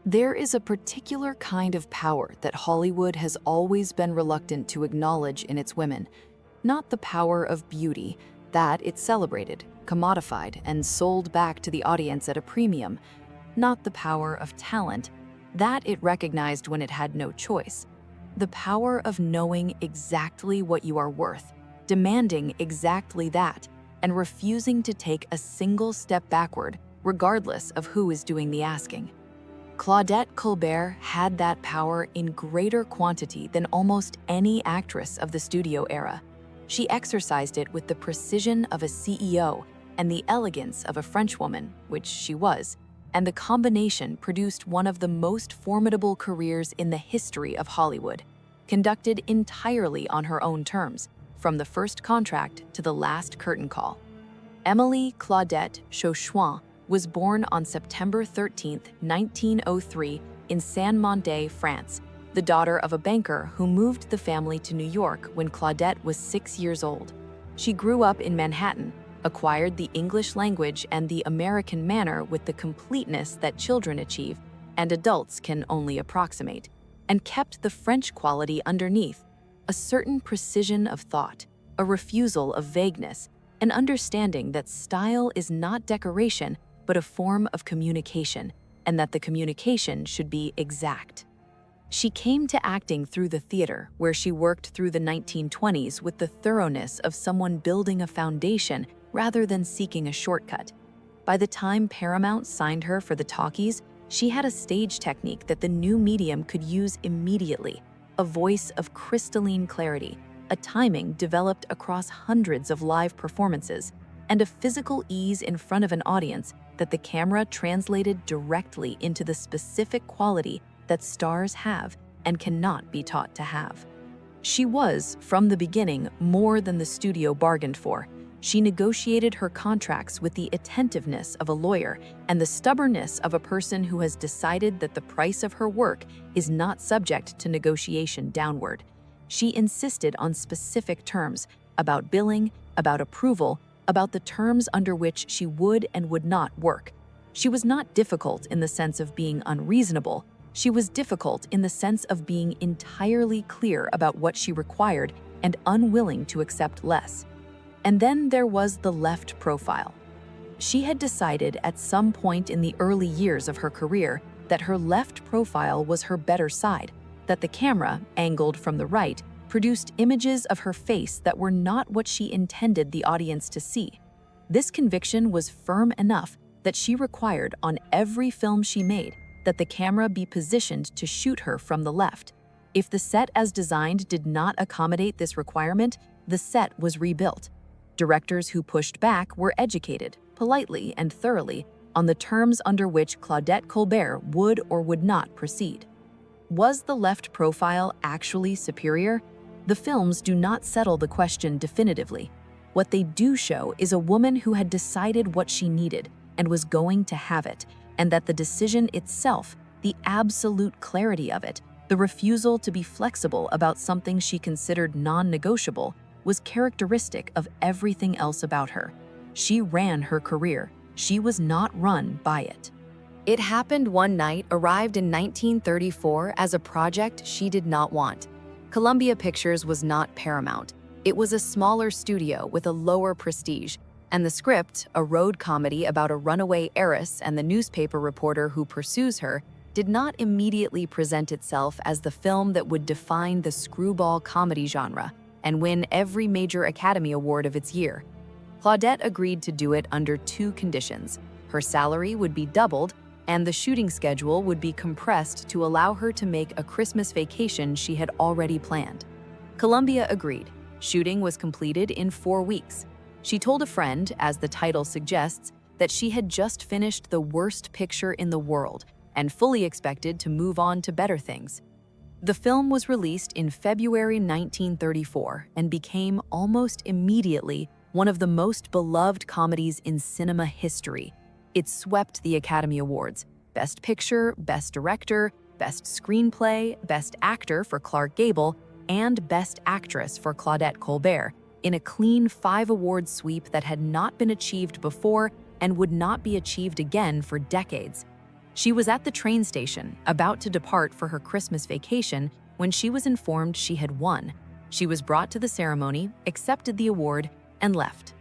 There is a particular kind of power that Hollywood has always been reluctant to acknowledge in its women. Not the power of beauty, that it celebrated, commodified, and sold back to the audience at a premium. Not the power of talent, that it recognized when it had no choice. The power of knowing exactly what you are worth, demanding exactly that, and refusing to take a single step backward, regardless of who is doing the asking. Claudette Colbert had that power in greater quantity than almost any actress of the studio era. She exercised it with the precision of a CEO and the elegance of a Frenchwoman, which she was, and the combination produced one of the most formidable careers in the history of Hollywood, conducted entirely on her own terms, from the first contract to the last curtain call. Émilie Claudette Chauchouin was born on September 13, 1903, in Saint-Mandé, France, the daughter of a banker who moved the family to New York when Claudette was 6 years old. She grew up in Manhattan, acquired the English language and the American manner with the completeness that children achieve and adults can only approximate, and kept the French quality underneath, a certain precision of thought, a refusal of vagueness, an understanding that style is not decoration but a form of communication, and that the communication should be exact. She came to acting through the theater, where she worked through the 1920s with the thoroughness of someone building a foundation rather than seeking a shortcut. By the time Paramount signed her for the talkies, she had a stage technique that the new medium could use immediately, a voice of crystalline clarity, a timing developed across hundreds of live performances, and a physical ease in front of an audience that the camera translated directly into the specific quality that stars have and cannot be taught to have. She was, from the beginning, more than the studio bargained for. She negotiated her contracts with the attentiveness of a lawyer and the stubbornness of a person who has decided that the price of her work is not subject to negotiation downward. She insisted on specific terms, about billing, about approval, about the terms under which she would and would not work. She was not difficult in the sense of being unreasonable. She was difficult in the sense of being entirely clear about what she required and unwilling to accept less. And then there was the left profile. She had decided at some point in the early years of her career that her left profile was her better side, that the camera, angled from the right, produced images of her face that were not what she intended the audience to see. This conviction was firm enough that she required on every film she made that the camera be positioned to shoot her from the left. If the set as designed did not accommodate this requirement, the set was rebuilt. Directors who pushed back were educated, politely and thoroughly, on the terms under which Claudette Colbert would or would not proceed. Was the left profile actually superior? The films do not settle the question definitively. What they do show is a woman who had decided what she needed and was going to have it, and that the decision itself, the absolute clarity of it, the refusal to be flexible about something she considered non-negotiable, was characteristic of everything else about her. She ran her career. She was not run by it. It Happened One Night arrived in 1934 as a project she did not want. Columbia Pictures was not Paramount. It was a smaller studio with a lower prestige, and the script, a road comedy about a runaway heiress and the newspaper reporter who pursues her, did not immediately present itself as the film that would define the screwball comedy genre and win every major Academy Award of its year. Claudette agreed to do it under two conditions. Her salary would be doubled, and the shooting schedule would be compressed to allow her to make a Christmas vacation she had already planned. Columbia agreed. Shooting was completed in 4 weeks. She told a friend, as the title suggests, that she had just finished the worst picture in the world and fully expected to move on to better things. The film was released in February 1934 and became almost immediately one of the most beloved comedies in cinema history. It swept the Academy Awards: Best Picture, Best Director, Best Screenplay, Best Actor for Clark Gable, and Best Actress for Claudette Colbert, in a clean 5-award sweep that had not been achieved before and would not be achieved again for decades. She was at the train station, about to depart for her Christmas vacation, when she was informed she had won. She was brought to the ceremony, accepted the award, and left.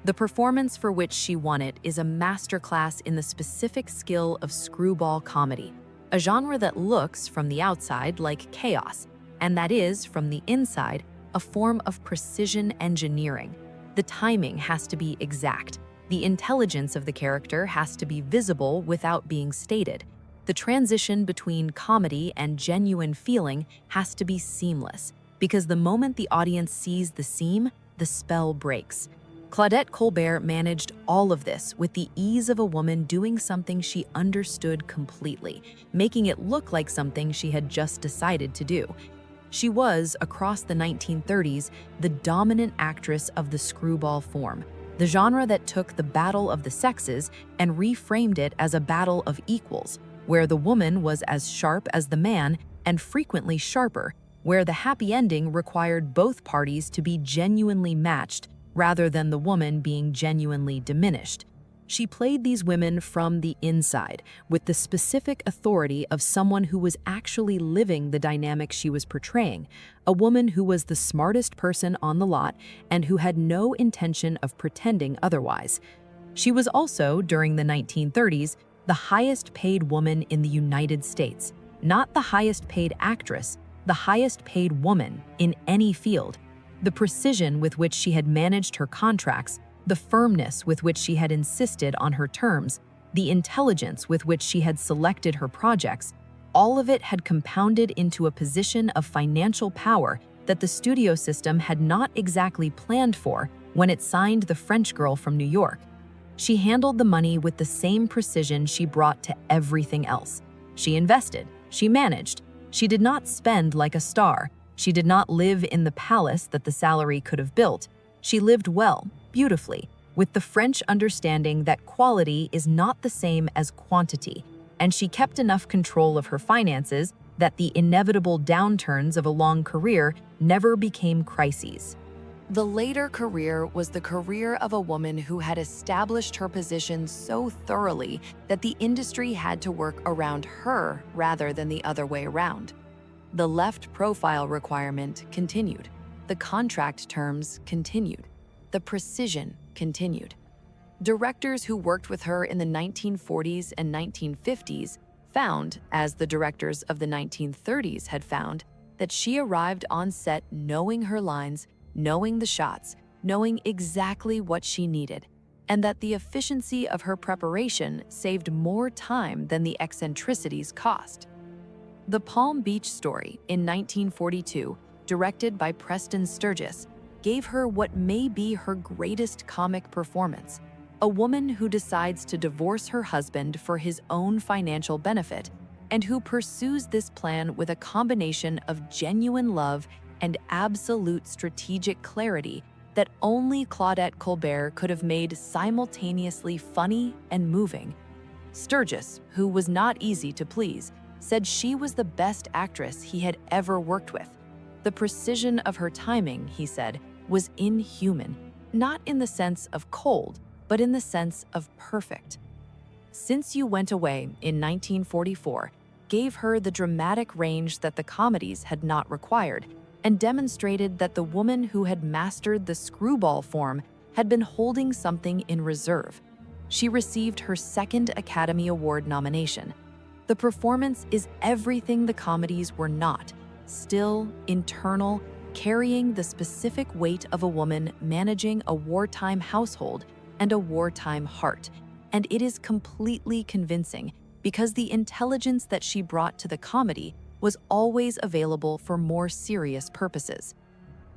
The performance for which she won it is a masterclass in the specific skill of screwball comedy, a genre that looks, from the outside, like chaos, and that is, from the inside, a form of precision engineering. The timing has to be exact. The intelligence of the character has to be visible without being stated. The transition between comedy and genuine feeling has to be seamless, because the moment the audience sees the seam, the spell breaks. Claudette Colbert managed all of this with the ease of a woman doing something she understood completely, making it look like something she had just decided to do. She was, across the 1930s, the dominant actress of the screwball form, the genre that took the battle of the sexes and reframed it as a battle of equals, where the woman was as sharp as the man and frequently sharper, where the happy ending required both parties to be genuinely matched rather than the woman being genuinely diminished. She played these women from the inside, with the specific authority of someone who was actually living the dynamic she was portraying, a woman who was the smartest person on the lot and who had no intention of pretending otherwise. She was also, during the 1930s, the highest paid woman in the United States, not the highest paid actress, the highest paid woman in any field. The precision with which she had managed her contracts, the firmness with which she had insisted on her terms, the intelligence with which she had selected her projects, all of it had compounded into a position of financial power that the studio system had not exactly planned for when it signed the French girl from New York. She handled the money with the same precision she brought to everything else. She invested, she managed, she did not spend like a star. She did not live in the palace that the salary could have built. She lived well, beautifully, with the French understanding that quality is not the same as quantity, and she kept enough control of her finances that the inevitable downturns of a long career never became crises. The later career was the career of a woman who had established her position so thoroughly that the industry had to work around her rather than the other way around. The left profile requirement continued. The contract terms continued. The precision continued. Directors who worked with her in the 1940s and 1950s found, as the directors of the 1930s had found, that she arrived on set knowing her lines, knowing the shots, knowing exactly what she needed, and that the efficiency of her preparation saved more time than the eccentricities cost. The Palm Beach Story in 1942, directed by Preston Sturges, gave her what may be her greatest comic performance, a woman who decides to divorce her husband for his own financial benefit and who pursues this plan with a combination of genuine love and absolute strategic clarity that only Claudette Colbert could have made simultaneously funny and moving. Sturges, who was not easy to please, said she was the best actress he had ever worked with. The precision of her timing, he said, was inhuman, not in the sense of cold, but in the sense of perfect. Since You Went Away in 1944 gave her the dramatic range that the comedies had not required, and demonstrated that the woman who had mastered the screwball form had been holding something in reserve. She received her second Academy Award nomination. The performance is everything the comedies were not: still, internal, carrying the specific weight of a woman managing a wartime household and a wartime heart. And it is completely convincing because the intelligence that she brought to the comedy was always available for more serious purposes.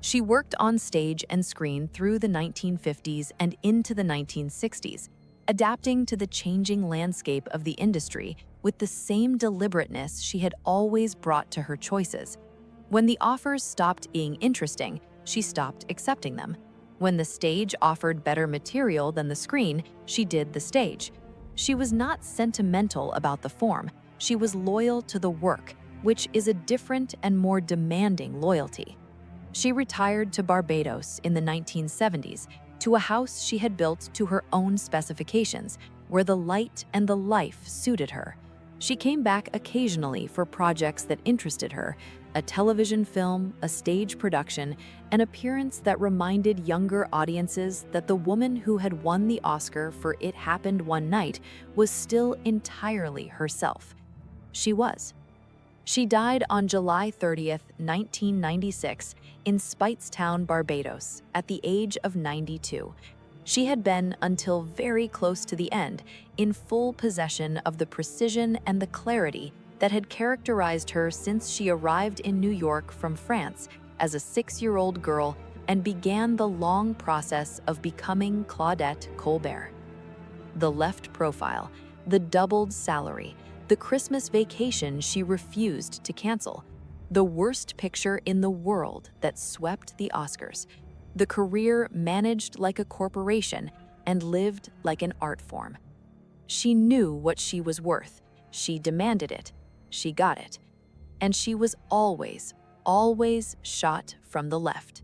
She worked on stage and screen through the 1950s and into the 1960s, adapting to the changing landscape of the industry with the same deliberateness she had always brought to her choices. When the offers stopped being interesting, she stopped accepting them. When the stage offered better material than the screen, she did the stage. She was not sentimental about the form, she was loyal to the work, which is a different and more demanding loyalty. She retired to Barbados in the 1970s, to a house she had built to her own specifications, where the light and the life suited her. She came back occasionally for projects that interested her, a television film, a stage production, an appearance that reminded younger audiences that the woman who had won the Oscar for It Happened One Night was still entirely herself. She was. She died on July 30th, 1996, in Speightstown, Barbados, at the age of 92. She had been, until very close to the end, in full possession of the precision and the clarity that had characterized her since she arrived in New York from France as a 6-year-old girl and began the long process of becoming Claudette Colbert. The left profile, the doubled salary, the Christmas vacation she refused to cancel, the worst picture in the world that swept the Oscars, the career managed like a corporation and lived like an art form. She knew what she was worth. She demanded it. She got it. And she was always, always shot from the left.